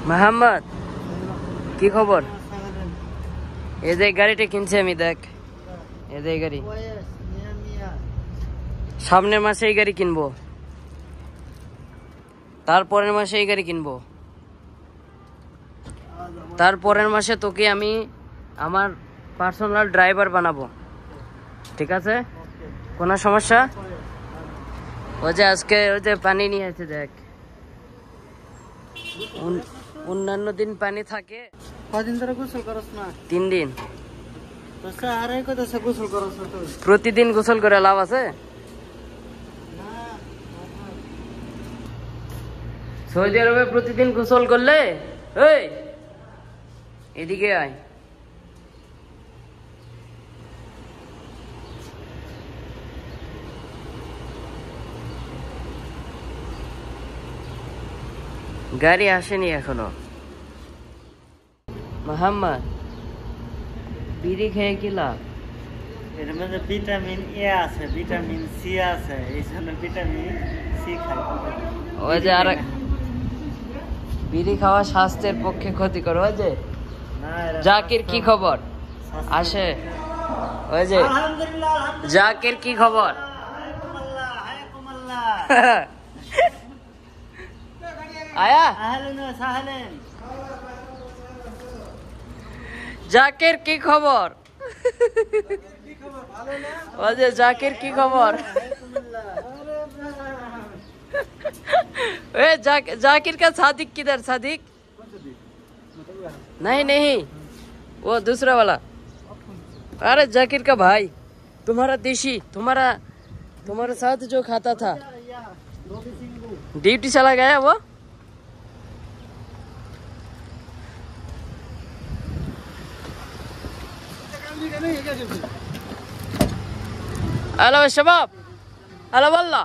মোহাম্মদ, কি খবর? এই যে গাড়িটা কিনছি আমি, দেখ এই যে গাড়ি, সামনের মাসে এই গাড়ি কিনবো, তারপরের মাসে এই গাড়ি কিনবো, তারপরের মাসে তোকে আমি আমার পার্সোনাল ড্রাইভার বানাবো, ঠিক আছে? কোনো সমস্যা? ওই যে আজকে ওই যে পানি নিয়ে আছে, দেখ অন্যান্য দিন পানি থাকে। কদিন ধরে গোসল করছ না? 3 দিন। গোসল করছ তুই? প্রতিদিন গোসল করে লাভ আছে? সৌদি আরবে প্রতিদিন গোসল করলে, এই এদিকে আয়, গাড়ি আসেনি এখনো। মোহাম্মদ, বিড়ি খেয়ে কি লাভ? এর মধ্যে ভিটামিন এ আছে, ভিটামিন সি আছে, এই জন্য ভিটামিন সি খাই। ওই যে আর বিড়ি খাওয়া স্বাস্থ্যের পক্ষে ক্ষতিকর। ওই যে জাকির কি খবর? আসে ওই যে জাকির কি খবর? আয়া জাকির কি খবর? ওই যে জাকির কি খবর? जाकिर का सादिक किधर? सादिक नहीं नहीं, वो दूसरा वाला। अरे जाकिर का भाई, तुम्हारा देशी, तुम्हारे साथ जो खाता था, ड्यूटी चला गया वो। हेलो शबाब, हेलो वल्ला।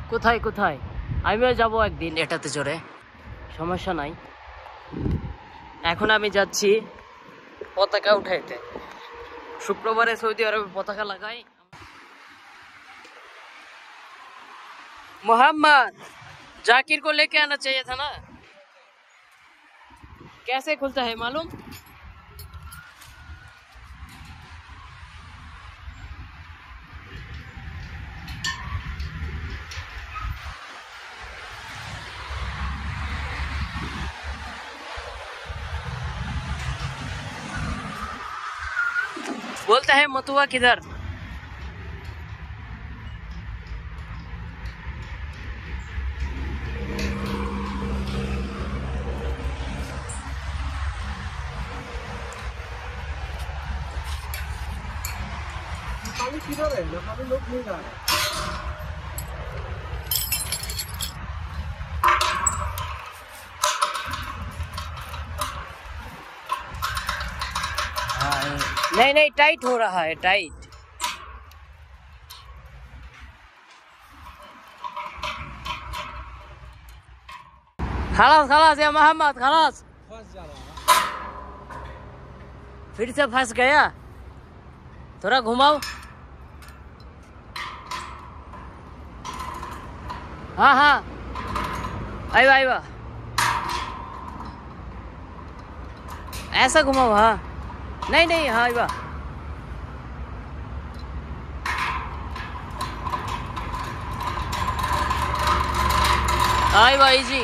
কোথায় কোথায়? আমিও যাবো একদিন এটাতে চড়ে, সমস্যা নাই। এখন আমি যাচ্ছি পতাকা উঠাইতে। শুক্রবারে সৌদি আরবে পতাকা লাগাই। मोहम्मद, जाकिर को लेके आना चाहिए था ना। कैसे खुलता है मालूम? बोलता है मतुआ किधर? नहीं नहीं, टाइट हो रहा है, टाइट। खलास खलास या मोहम्मद, खलास। फिर से फंस गया, थोड़ा घुमाओ। हाँ हाँ, आइवा आइवा, ऐसा घुमाओ। हाँ नहीं नहीं, हाँ आइवा। आइवा इजी।